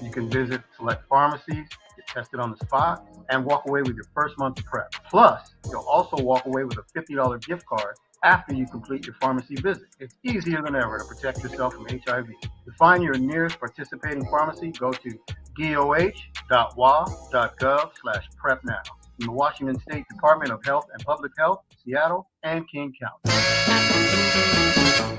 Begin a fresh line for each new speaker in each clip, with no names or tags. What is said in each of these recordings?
You can visit select pharmacies, get tested on the spot, and walk away with your first month of prep. Plus, you'll also walk away with a $50 gift card after you complete your pharmacy visit. It's easier than ever to protect yourself from HIV. To find your nearest participating pharmacy, go to doh.wa.gov/prep-now. From the Washington State Department of Health and Public Health, Seattle, and King County.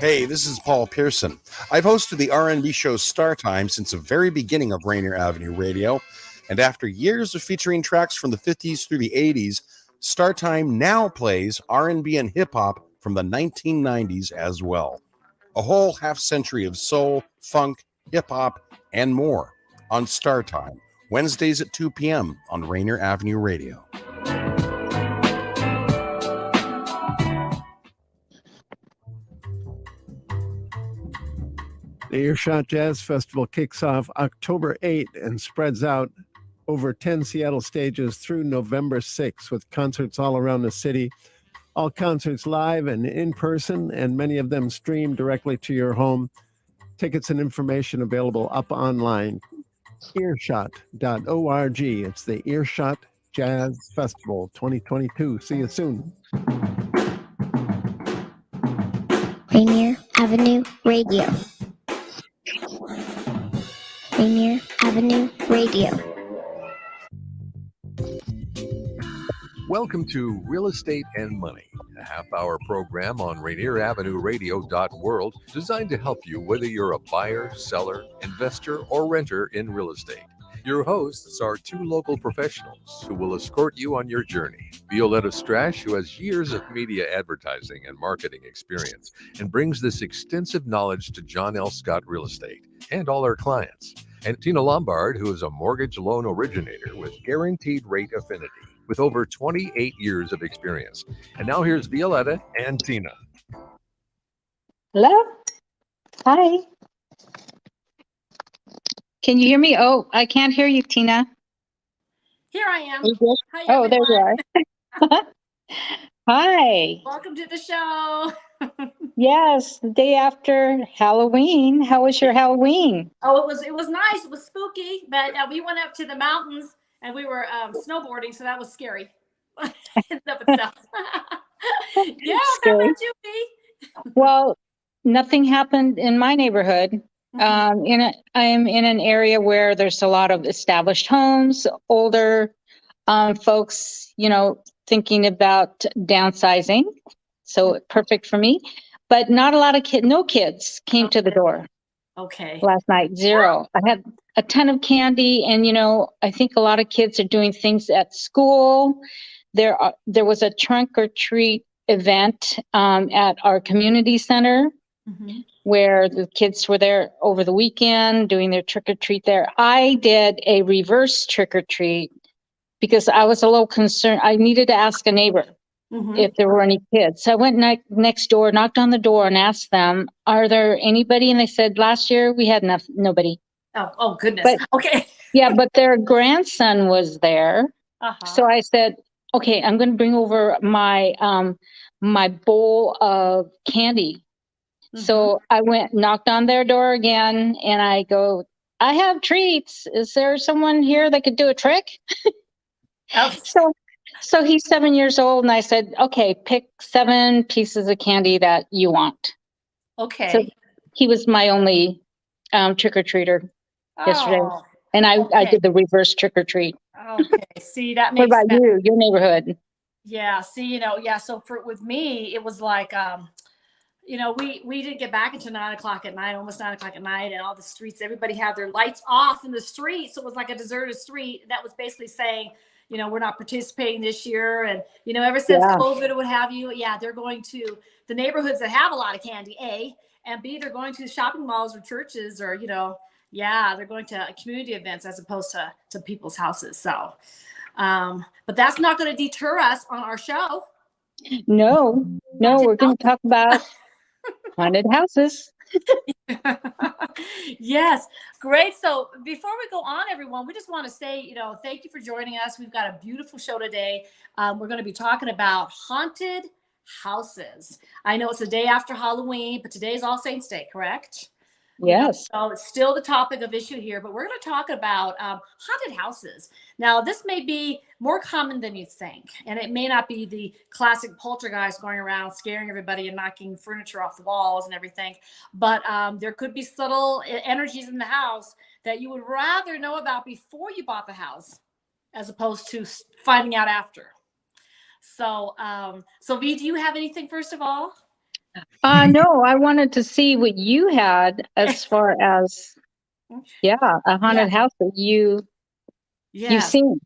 Hey, this is Paul Pearson. I've hosted the R&B show Star Time since the very beginning of Rainier Avenue Radio, and after years of featuring tracks from the 50s through the 80s, Star Time now plays R&B and hip-hop from the 1990s as well. A whole half-century of soul, funk, hip-hop, and more on Star Time, Wednesdays at 2 p.m. on Rainier Avenue Radio.
The Earshot Jazz Festival kicks off October 8th and spreads out over 10 Seattle stages through November 6th with concerts all around the city. All concerts live and in person, and many of them streamed directly to your home. Tickets and information available up online. Earshot.org. It's the Earshot Jazz Festival 2022. See you soon.
Rainier Avenue Radio. Rainier Avenue Radio.
Welcome to Real Estate and Money, a half-hour program on RainierAvenueRadio.world designed to help you whether you're a buyer, seller, investor, or renter in real estate. Your hosts are two local professionals who will escort you on your journey. Violeta Strash, who has years of media advertising and marketing experience and brings this extensive knowledge to John L. Scott Real Estate and all our clients. And Tina Lombard, who is a mortgage loan originator with guaranteed rate affinity, with over 28 years of experience. And now here's Violeta and Tina.
Hello? Hi. Can you hear me? Oh, I can't hear you, Tina.
Here I am. Hi,
oh, there you are. Hi.
Welcome to the show.
Yes, the day after Halloween. How was your Halloween?
Oh, it was nice. It was spooky, but we went up to the mountains and we were snowboarding, so that was scary in and of itself. Yeah, how about you, B?
Well, nothing happened in my neighborhood. I am in an area where there's a lot of established homes, older folks, thinking about downsizing. So perfect for me. But not a lot of no kids came to the door.
Okay.
Last night, zero. I had a ton of candy, and I think a lot of kids are doing things at school. There was a trunk or treat event at our community center. Mm-hmm. Where the kids were there over the weekend doing their trick or treat there. I did a reverse trick or treat because I was a little concerned. I needed to ask a neighbor if there were any kids. So I went next door, knocked on the door, and asked them, "Are there anybody?" And they said, "Last year we had nobody."
Oh goodness.
But,
okay.
Yeah, but their grandson was there. So I said, "Okay, I'm going to bring over my my bowl of candy." So I knocked on their door again, and I go, "I have treats. Is there someone here that could do a trick?" So he's 7 years old, and I said, "Okay, pick 7 pieces of candy that you want."
Okay.
So he was my only trick-or-treater yesterday, and I did the reverse trick-or-treat.
Okay, see, that makes
What about
sense.
you, your neighborhood?
Yeah, see, so with me, it was like, we didn't get back until 9 o'clock at night, almost 9 o'clock at night, and all the streets, everybody had their lights off in the street. So it was like a deserted street. That was basically saying, we're not participating this year. And, ever since COVID or what have you, they're going to the neighborhoods that have a lot of candy, A, and B, they're going to shopping malls or churches or, they're going to community events as opposed to people's houses. So, but that's not going to deter us on our show.
No, we're going to talk about haunted houses.
Yes, great. So before we go on, everyone, we just want to say, thank you for joining us. We've got a beautiful show today. We're going to be talking about haunted houses. I know it's the day after Halloween, but today's All Saints Day, correct?
Yes.
So it's still the topic of issue here, but we're going to talk about haunted houses. Now, this may be more common than you think, and it may not be the classic poltergeist going around scaring everybody and knocking furniture off the walls and everything, but there could be subtle energies in the house that you would rather know about before you bought the house, as opposed to finding out after. So, V, do you have anything first of all?
No, I wanted to see what you had as far as, a haunted house that you've seen.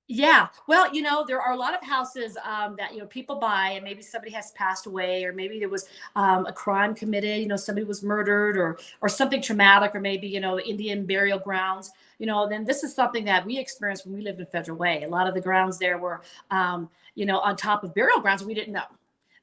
Yeah. Well, there are a lot of houses that, people buy, and maybe somebody has passed away, or maybe there was a crime committed, somebody was murdered, or something traumatic, or maybe, Indian burial grounds, then this is something that we experienced when we lived in Federal Way. A lot of the grounds there were, on top of burial grounds, we didn't know.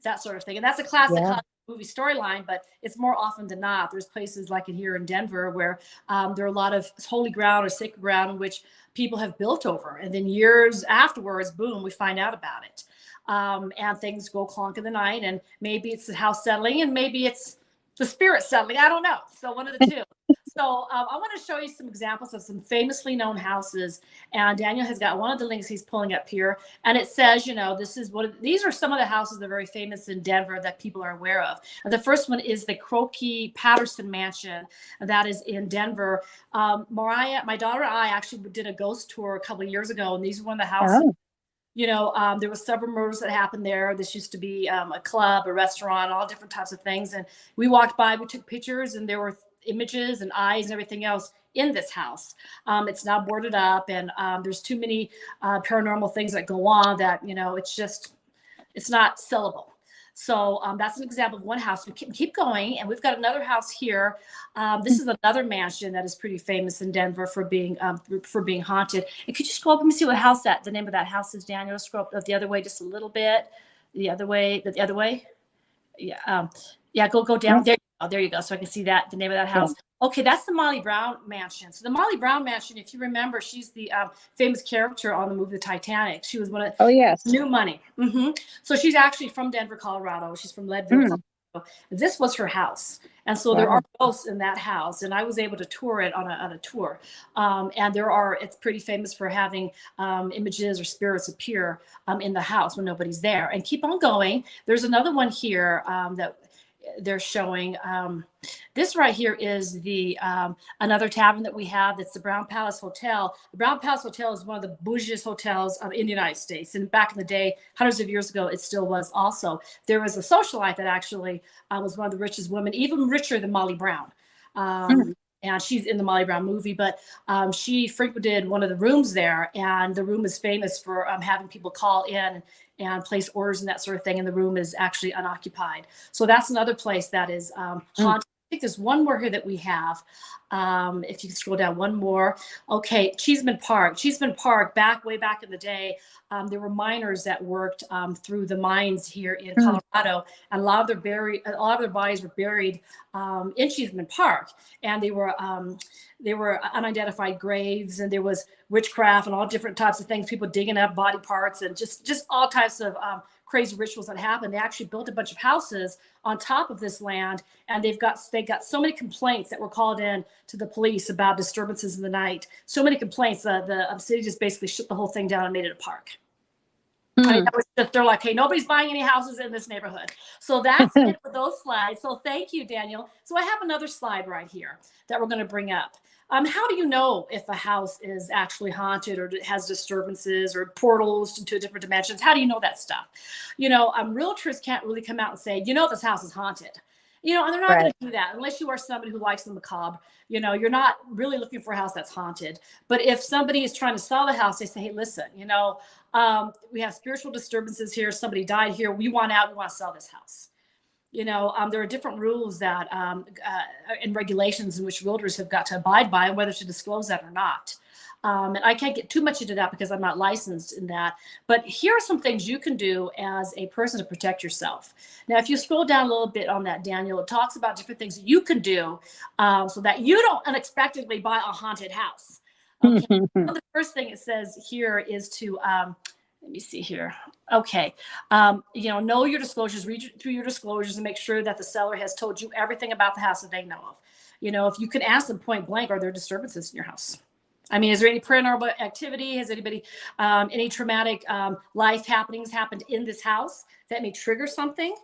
That sort of thing. And that's a classic movie storyline, but it's more often than not. There's places like here in Denver where there are a lot of holy ground or sacred ground in which people have built over. And then years afterwards, boom, we find out about it. And things go clonk in the night, and maybe it's the house settling, and maybe it's the spirit settling. I don't know. So one of the two. So I want to show you some examples of some famously known houses. And Daniel has got one of the links he's pulling up here. And it says, these are some of the houses that are very famous in Denver that people are aware of. And the first one is the Croakey Patterson Mansion. And that is in Denver. Mariah, my daughter and I actually did a ghost tour a couple of years ago. And these were one of the houses. Oh. There was several murders that happened there. This used to be a club, a restaurant, all different types of things. And we walked by, we took pictures, and there were images and eyes and everything else in this house. It's now boarded up, and there's too many paranormal things that go on that, it's not sellable. So that's an example of one house. We keep going, and we've got another house here. This is another mansion that is pretty famous in Denver for being haunted. And could you scroll up and see what house the name of that house is, Daniel? Scroll up the other way just a little bit. The other way. Yeah. Go down there. Oh, there you go. So I can see the name of that house. Okay, that's the Molly Brown Mansion. So the Molly Brown Mansion, if you remember, she's the famous character on the movie The Titanic. She was one of New Money. Mm-hmm. So she's actually from Denver, Colorado. She's from Leadville, Colorado. This was her house. And so there are ghosts in that house. And I was able to tour it on a tour. And it's pretty famous for having images or spirits appear in the house when nobody's there. And keep on going. There's another one here that they're showing. This right here is the another tavern that we have. That's the Brown Palace Hotel. The Brown Palace Hotel is one of the bougiest hotels in the United States. And back in the day, hundreds of years ago, it still was also. There was a socialite that actually was one of the richest women, even richer than Molly Brown. And she's in the Molly Brown movie, but she frequented one of the rooms there, and the room is famous for having people call in and place orders and that sort of thing, and the room is actually unoccupied. So that's another place that is haunted. I think there's one more here that we have. If you can scroll down one more. Okay, Cheeseman Park. Cheeseman Park, way back in the day, there were miners that worked through the mines here in Colorado, and a lot of their bodies were buried in Cheeseman Park, and they were unidentified graves, and there was witchcraft and all different types of things, people digging up body parts, and just all types of crazy rituals that happened. They actually built a bunch of houses on top of this land, and they got so many complaints that were called in to the police about disturbances in the night. So many complaints, the city just basically shut the whole thing down and made it a park. I mean, that was just, they're like, hey, nobody's buying any houses in this neighborhood. So that's it for those slides. So thank you, Daniel. So I have another slide right here that we're going to bring up. How do you know if a house is actually haunted, or it has disturbances or portals into different dimensions? How do you know that stuff? Realtors can't really come out and say, this house is haunted. And they're not going to do that unless you are somebody who likes the macabre. You're not really looking for a house that's haunted. But if somebody is trying to sell the house, they say, hey, listen, we have spiritual disturbances here. Somebody died here. We want out. We want to sell this house. There are different rules that and regulations in which realtors have got to abide by, and whether to disclose that or not. And I can't get too much into that because I'm not licensed in that. But here are some things you can do as a person to protect yourself. Now, if you scroll down a little bit on that, Daniel, it talks about different things that you can do so that you don't unexpectedly buy a haunted house. Okay. The first thing it says here is to let me see here. Okay. Know your disclosures, read through your disclosures, and make sure that the seller has told you everything about the house that they know of. If you can ask them point blank, are there disturbances in your house? I mean, is there any paranormal activity? Has anybody, any traumatic life happenings happened in this house that may trigger something?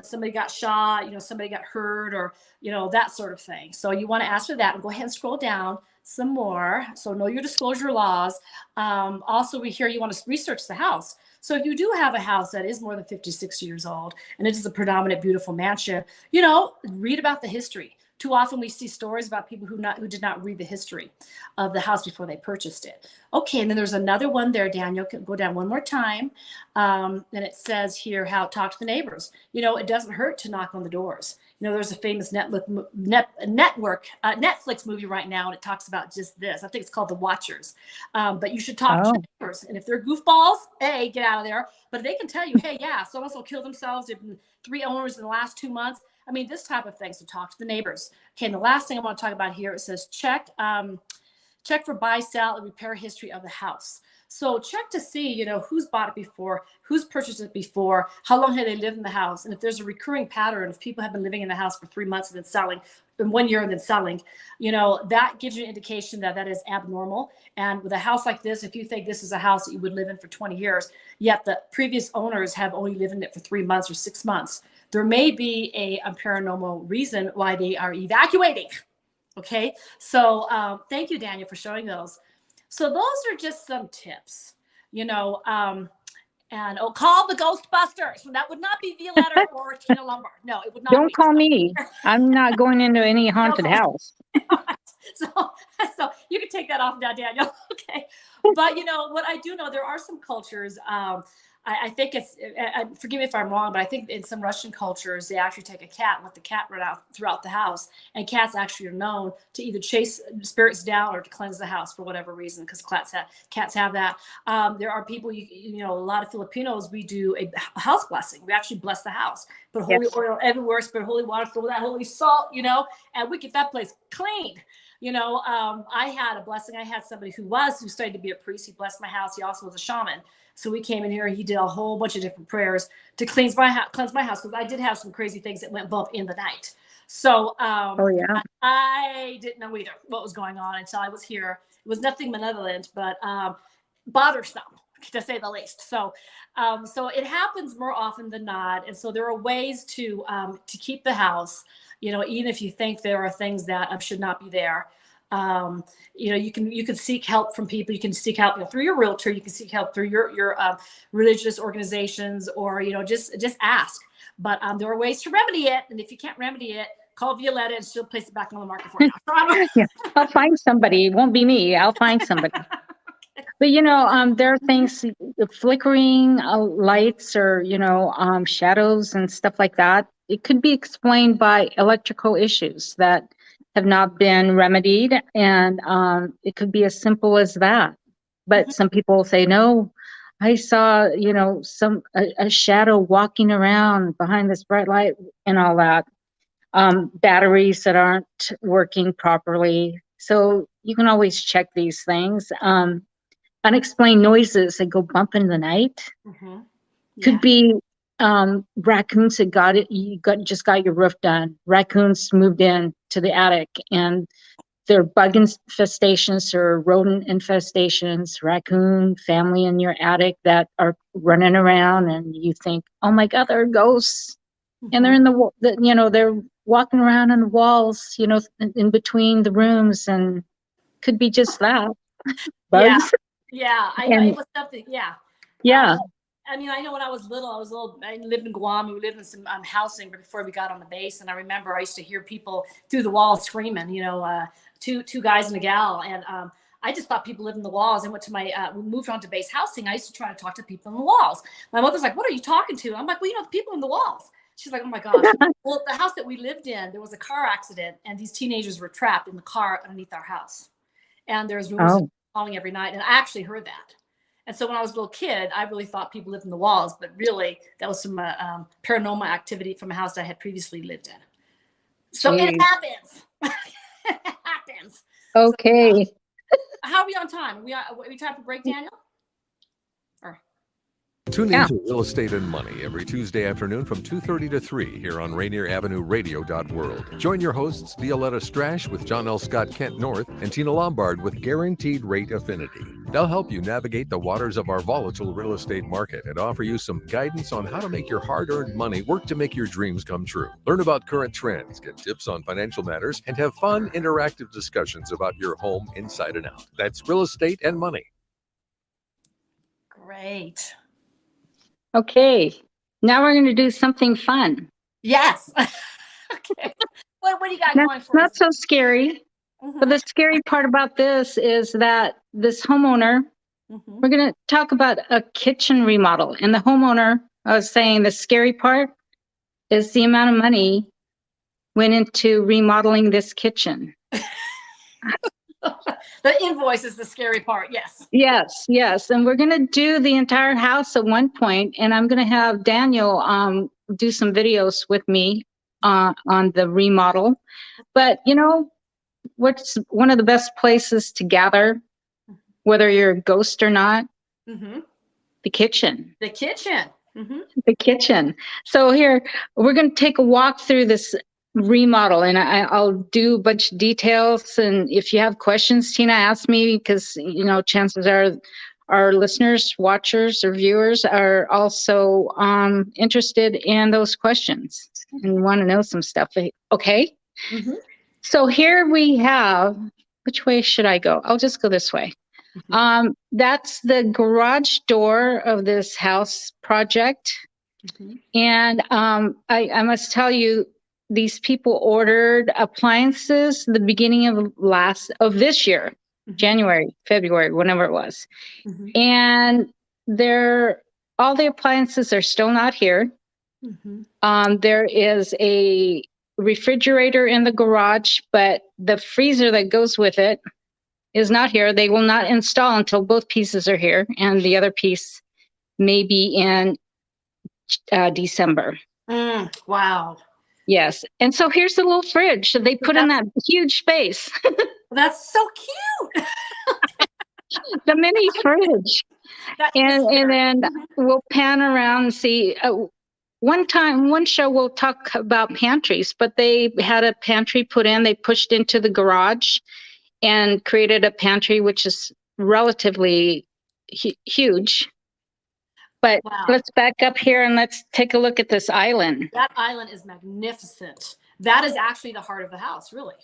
Somebody got shot, somebody got hurt, or, that sort of thing. So you want to ask for that, and go ahead and scroll down some more. So know your disclosure laws. Also, we hear you want to research the house. So if you do have a house that is more than 50, 60 years old, and it is a predominant beautiful mansion, read about the history. Too often we see stories about people who did not read the history of the house before they purchased it. Okay, and then there's another one there, Daniel. Go down one more time. And it says here how talk to the neighbors. It doesn't hurt to knock on the doors. There's a famous Netflix movie right now, and it talks about just this. I think it's called The Watchers. But you should talk to the neighbors. And if they're goofballs, A, get out of there. But they can tell you, hey, yeah, so-and-so killed themselves. There have been 3 owners in the last 2 months. I mean, this type of thing. So talk to the neighbors. Okay, and the last thing I want to talk about here, it says check for buy, sell, and repair history of the house. So check to see, who's bought it before, who's purchased it before, how long have they lived in the house, and if there's a recurring pattern, if people have been living in the house for 3 months and then selling, in 1 year and then selling, that gives you an indication that is abnormal. And with a house like this, if you think this is a house that you would live in for 20 years, yet the previous owners have only lived in it for 3 months or 6 months, there may be a paranormal reason why they are evacuating. Okay, so thank you, Daniel, for showing those. So those are just some tips, and call the Ghostbusters. That would not be Violeta or Tina Lombard. No, it would not.
Don't call me. I'm not going into any haunted house.
So you can take that off now, Daniel. Okay, but what I do know, there are some cultures. I think it's, forgive me if I'm wrong, but I think in some Russian cultures, they actually take a cat and let the cat run out throughout the house. And cats actually are known to either chase spirits down or to cleanse the house for whatever reason, because cats have that. There are people, a lot of Filipinos, we do a house blessing. We actually bless the house, put holy oil everywhere, spread holy water, throw that holy salt, and we get that place clean. I had a blessing. I had somebody who studied to be a priest. He blessed my house. He also was a shaman. So we came in here. He did a whole bunch of different prayers to cleanse my house, because I did have some crazy things that went bump in the night. So I didn't know either what was going on until I was here. It was nothing malevolent, but bothersome, to say the least. So it happens more often than not. And so there are ways to keep the house, even if you think there are things that should not be there. You can seek help from people. You can seek help through your realtor. You can seek help through your religious organizations, or just ask. But there are ways to remedy it. And if you can't remedy it, call Violeta and she'll place it back on the market for you.
Yeah, I'll find somebody. It won't be me. I'll find somebody. But there are things, flickering lights, or shadows and stuff like that. It could be explained by electrical issues that have not been remedied, and it could be as simple as that. But some people say, no, I saw a shadow walking around behind this bright light and all that. Batteries that aren't working properly. So you can always check these things. Unexplained noises that go bump in the night. Could be raccoons that just got your roof done. Raccoons moved in to the attic, and there are bug infestations or rodent infestations, raccoon family in your attic that are running around, and you think, oh my God, there are ghosts. And they're in they're walking around on the walls, in between the rooms, and could be just that. Bugs.
Yeah. It was something. Yeah.
Yeah.
I know when I was little, I lived in Guam. We lived in some housing before we got on the base. And I remember I used to hear people through the walls screaming, two guys and a gal. And I just thought people lived in the walls. And went to we moved on to base housing. I used to try to talk to people in the walls. My mother's like, what are you talking to? I'm like, well, the people in the walls. She's like, oh my gosh. Well, the house that we lived in, there was a car accident, and these teenagers were trapped in the car underneath our house. And there's rumors of falling every night. And I actually heard that. And so when I was a little kid, I really thought people lived in the walls, but really that was some paranormal activity from a house that I had previously lived in. So it happens. It happens.
Okay.
So, how are we on time? Are we time for break, Daniel? Or
Tune
Yeah.
in to Real Estate and Money every Tuesday afternoon from 2:30 to 3 here on Rainier Avenue Radio.world. Join your hosts Violeta Strash with John L. Scott Kent North and Tina Lombard with Guaranteed Rate Affinity. They'll help you navigate the waters of our volatile real estate market and offer you some guidance on how to make your hard-earned money work to make your dreams come true. Learn about current trends, get tips on financial matters, and have fun, interactive discussions about your home inside and out. That's Real Estate and Money.
Great.
Okay. Now we're going to do something fun.
Yes. Okay. What do you got going
That's
for us?
not so scary.
Mhm.
But the scary part about this is that this homeowner,
Mhm.
we're going to talk about a kitchen remodel. And the homeowner, I was saying the scary part is the amount of money went into remodeling this kitchen.
The invoice is the scary part. Yes.
Yes. And we're going to do the entire house at one point, and I'm going to have Daniel do some videos with me on the remodel. But you know, what's one of the best places to gather, whether you're a ghost or not?
Mm-hmm.
The kitchen.
The kitchen. Mm-hmm.
The kitchen. So here, we're going to take a walk through this remodel, and I'll do a bunch of details. And if you have questions, Tina, ask me, because, you know, chances are our listeners, watchers, or viewers are also interested in those questions and want to know some stuff. Okay?
Mm-hmm.
So here we have, which way should I go? I'll just go this way.
Mm-hmm.
That's the garage door of this house project.
Mm-hmm.
And I must tell you, these people ordered appliances the beginning of this year,
Mm-hmm.
January, February, whenever it was.
Mm-hmm.
And all the appliances are still not here.
Mm-hmm.
There is a refrigerator in the garage, but the freezer that goes with it is not here. They will not install until both pieces are here, and the other piece may be in December.
Wow.
Yes. And so here's the little fridge that they put in that huge space.
That's so cute.
The mini fridge. And then we'll pan around and see. One show we'll talk about pantries, but they had a pantry put in. They pushed into the garage and created a pantry, which is relatively huge. But
wow.
Let's back up here and let's take a look at this island.
That island is magnificent. That is actually the heart of the house, really.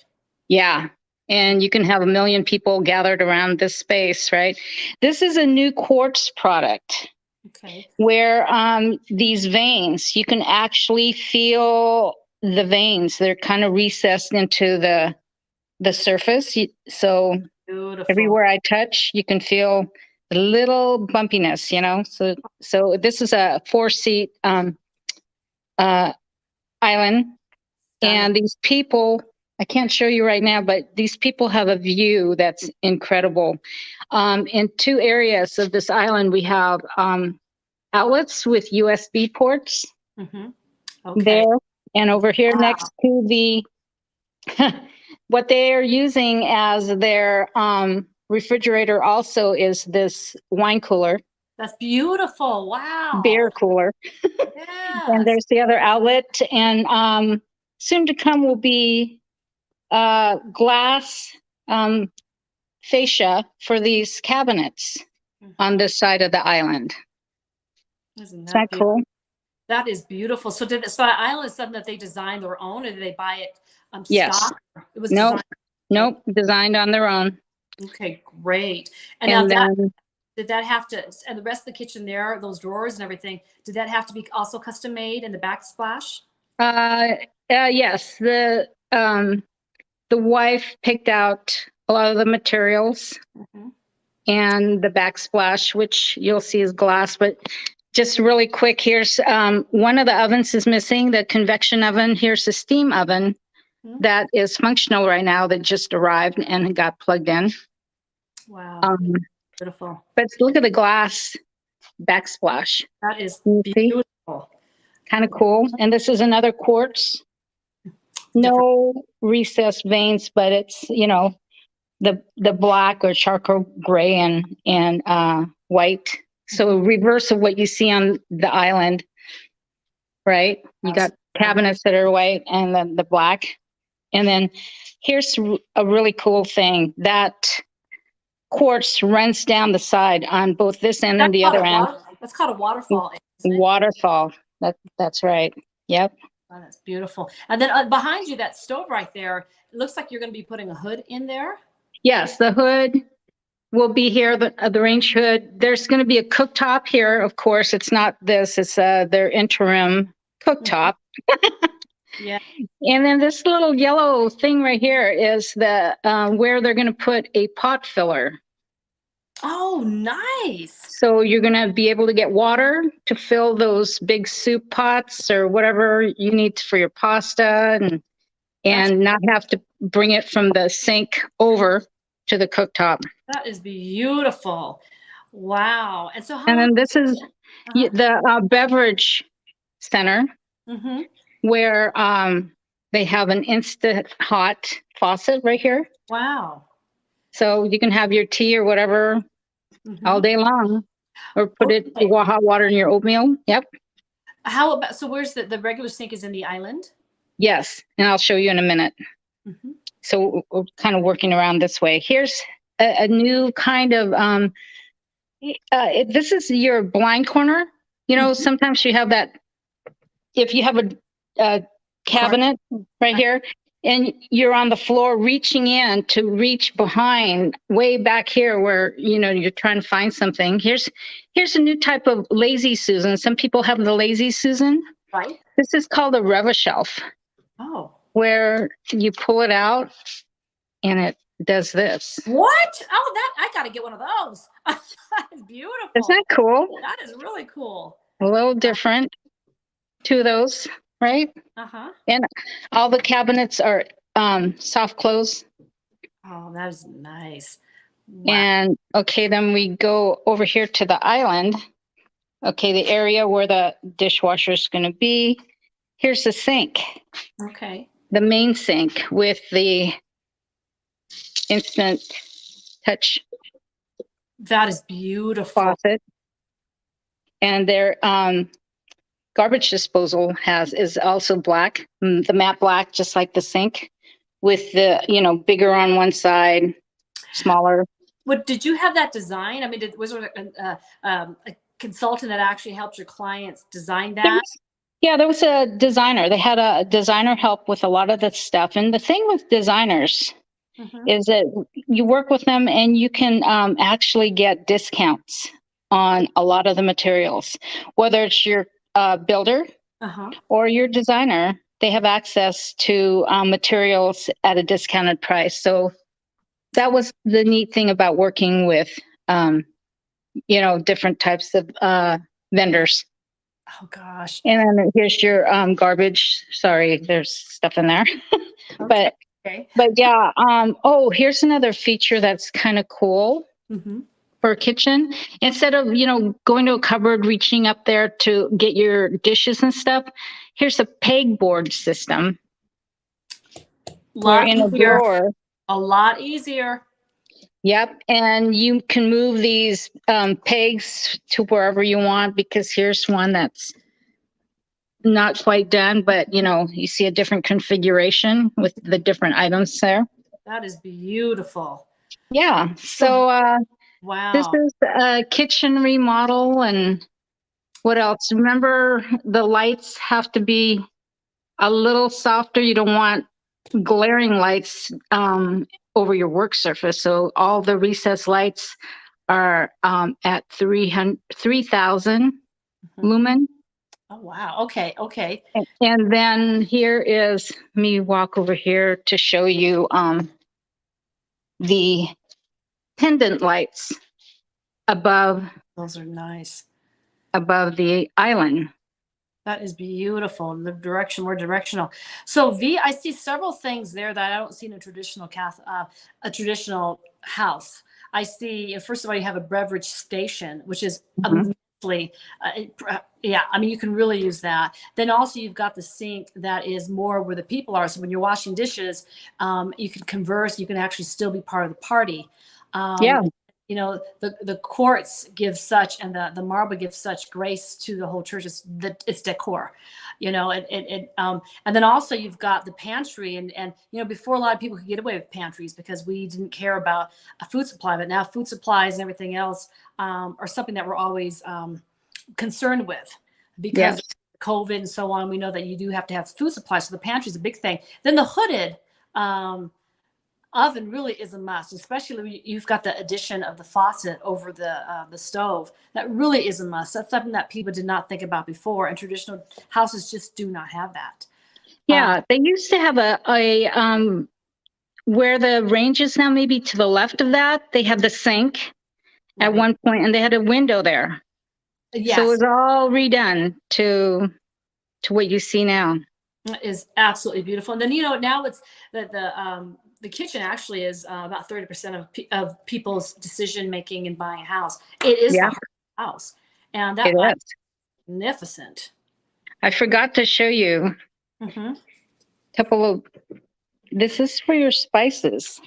Yeah. And you can have 1 million people gathered around this space, right? This is a new quartz product.
Okay.
Where these veins, you can actually feel the veins. They're kind of recessed into the surface. So
beautiful.
Everywhere I touch, you can feel a little bumpiness, you know. So this is a 4-seat island. And these people, I can't show you right now, but these people have a view that's incredible. In 2 areas of this island, we have outlets with USB ports.
Mm-hmm. Okay.
There. And over here next to the, what they are using as their refrigerator also is this wine cooler.
That's beautiful. Wow.
Beer cooler.
Yes.
And there's the other outlet. And soon to come will be glass fascia for these cabinets on this side of the island.
Isn't
that cool?
That is beautiful. So the island is something that they designed their own, or did they buy it
Yes.
stock? It was
Nope, designed on their own.
Okay, great.
And
now
then,
did that have to, and the rest of the kitchen there, those drawers and everything, did that have to be also custom made in the backsplash?
yes, the wife picked out a lot of the materials and the backsplash, which you'll see is glass. But just really quick, here's one of the ovens is missing, the convection oven. Here's the steam oven that is functional right now that just arrived and got plugged in.
Wow, beautiful.
But look at the glass backsplash.
That is beautiful.
Kind of cool. And this is another quartz. No recessed veins, but it's, you know, the black or charcoal gray and white So reverse of what you see on the island, right? You got cabinets that are white and then the black. And then here's a really cool thing. That quartz runs down the side on both this end and the other end.
That's called a waterfall. Isn't it?
Waterfall. That's right. Yep.
Oh, that's beautiful. And then behind you, that stove right there, it looks like you're going to be putting a hood in there.
Yes, the hood will be here, the range hood. There's going to be a cooktop here. Of course, it's not this. It's their interim cooktop.
Yeah.
And then this little yellow thing right here is the where they're going to put a pot filler.
Oh, nice.
So you're going to be able to get water to fill those big soup pots or whatever you need for your pasta, and not have to bring it from the sink over to the cooktop.
That is beautiful. Wow. And so
and then this is the beverage center, where they have an instant hot faucet right here.
Wow.
So you can have your tea or whatever all day long, or put it hot water in your oatmeal. Yep.
How about, so where's the regular sink is in the island?
Yes. And I'll show you in a minute. So we're kind of working around this way. Here's a new kind of, this is your blind corner. You know, sometimes you have that, if you have a cabinet right here, and you're on the floor reaching in to reach behind way back here where, you know, you're trying to find something. Here's a new type of lazy Susan. Some people have the lazy Susan.
Right.
This is called a Rev-A-Shelf.
Oh.
Where you pull it out and it does this.
What? Oh, that I got to get one of those. That's beautiful.
Isn't that cool?
That is really cool.
A little different. Two of those, right? And all the cabinets are soft close.
Oh, that is nice. Wow.
And okay, then we go over here to the island. Okay, the area where the dishwasher is going to be. Here's the sink.
Okay.
The main sink with the instant touch.
That is beautiful.
Faucet. And their garbage disposal is also black, the matte black, just like the sink, with the, you know, bigger on one side, smaller.
What did you have that design? I mean, was there a consultant that actually helped your clients design that?
There was a designer. They had a designer help with a lot of the stuff. And the thing with designers is that you work with them and you can actually get discounts on a lot of the materials, whether it's your builder or your designer. They have access to materials at a discounted price. So that was the neat thing about working with, you know, different types of vendors.
Oh gosh.
And then here's your garbage. Sorry, there's stuff in there. But yeah, oh, here's another feature that's kind of cool for a kitchen. Instead of, you know, going to a cupboard, reaching up there to get your dishes and stuff, here's a pegboard system.
Lot
in a
easier.
drawer.
A lot easier.
Yep, and you can move these pegs to wherever you want, because here's one that's not quite done, but you know, you see a different configuration with the different items there.
That is beautiful.
Yeah, so
wow.
This is a kitchen remodel. And what else? Remember, the lights have to be a little softer. You don't want glaring lights over your work surface. So all the recessed lights are at 3,000 lumen.
Oh, wow. Okay. Okay.
And then here is me walk over here to show you the pendant lights above.
Those are nice.
Above the island.
That is beautiful. The direction, more directional. So I see several things there that I don't see in a traditional house. I see, first of all, you have a beverage station, which is immensely, yeah, I mean, you can really use that. Then also you've got the sink that is more where the people are. So when you're washing dishes, you can converse, you can actually still be part of the party.
Yeah.
you know, the quartz gives such, and the marble gives such grace to the whole church. It's decor, you know, and then also you've got the pantry, and you know, before a lot of people could get away with pantries because we didn't care about a food supply, but now food supplies and everything else are something that we're always concerned with because of COVID and so on. We know that you do have to have food supplies, so the pantry is a big thing. Then the hooded oven really is a must, especially when you've got the addition of the faucet over the stove. That really is a must. That's something that people did not think about before, and traditional houses just do not have that.
Yeah, they used to have a where the range is now, maybe to the left of that, they had the sink at one point, and they had a window there.
Yes.
So it was all redone to what you see now.
It is absolutely beautiful. And then, you know, now it's the kitchen actually is about 30% of people's decision making in buying a house. It is the heart of the house, and that is magnificent.
I forgot to show you a couple of. This is for your spices.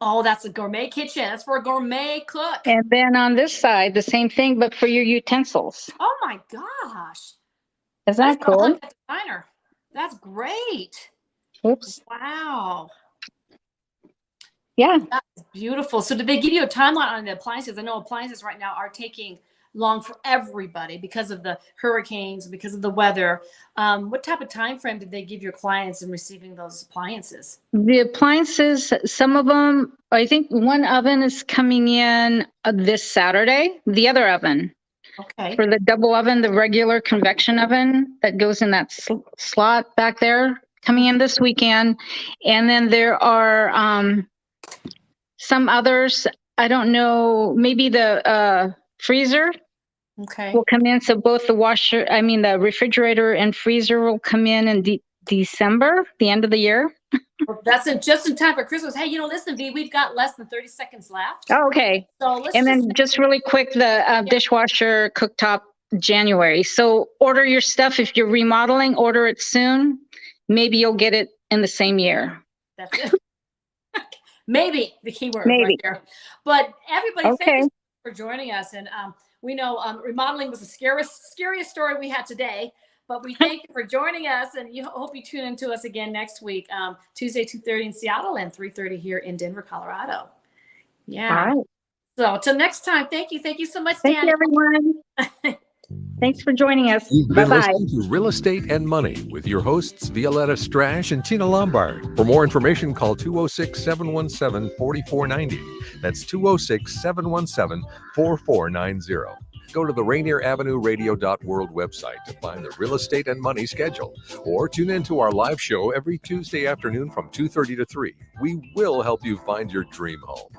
Oh, that's a gourmet kitchen. That's for a gourmet cook.
And then on this side, the same thing, but for your utensils.
Oh my gosh!
Is that cool?
Designer. That's great.
Oops.
Wow.
Yeah.
That's beautiful. So did they give you a timeline on the appliances? I know appliances right now are taking long for everybody because of the hurricanes, because of the weather. What type of time frame did they give your clients in receiving those appliances?
The appliances, some of them, I think one oven is coming in this Saturday. The other oven.
Okay.
For the double oven, the regular convection oven that goes in that slot back there, coming in this weekend. And then there are some others, I don't know, maybe the freezer will come in. So both the refrigerator and freezer will come in December, the end of the year.
That's just in time for Christmas. Hey, you know, listen, V, we've got less than 30 seconds left.
Oh, okay.
So
just really quick, the dishwasher, cooktop, January. So order your stuff. If you're remodeling, order it soon. Maybe you'll get it in the same year.
That's it. Maybe the keyword
right
there. But everybody, thank you for joining us. And we know remodeling was the scariest story we had today. But we thank you for joining us, and hope you tune into us again next week, Tuesday, 2:30 in Seattle and 3:30 here in Denver, Colorado. Yeah.
All right.
So until next time, thank you. Thank you so much,
Thank
Danny.
you, everyone. Thanks for joining us.
You've been
Bye-bye.
listening to Real Estate and Money with your hosts, Violeta Strash and Tina Lombard. For more information, call 206-717-4490. That's 206-717-4490. Go to the Rainier Avenue Radio.world website to find the Real Estate and Money schedule, or tune into our live show every Tuesday afternoon from 2:30 to 3. We will help you find your dream home.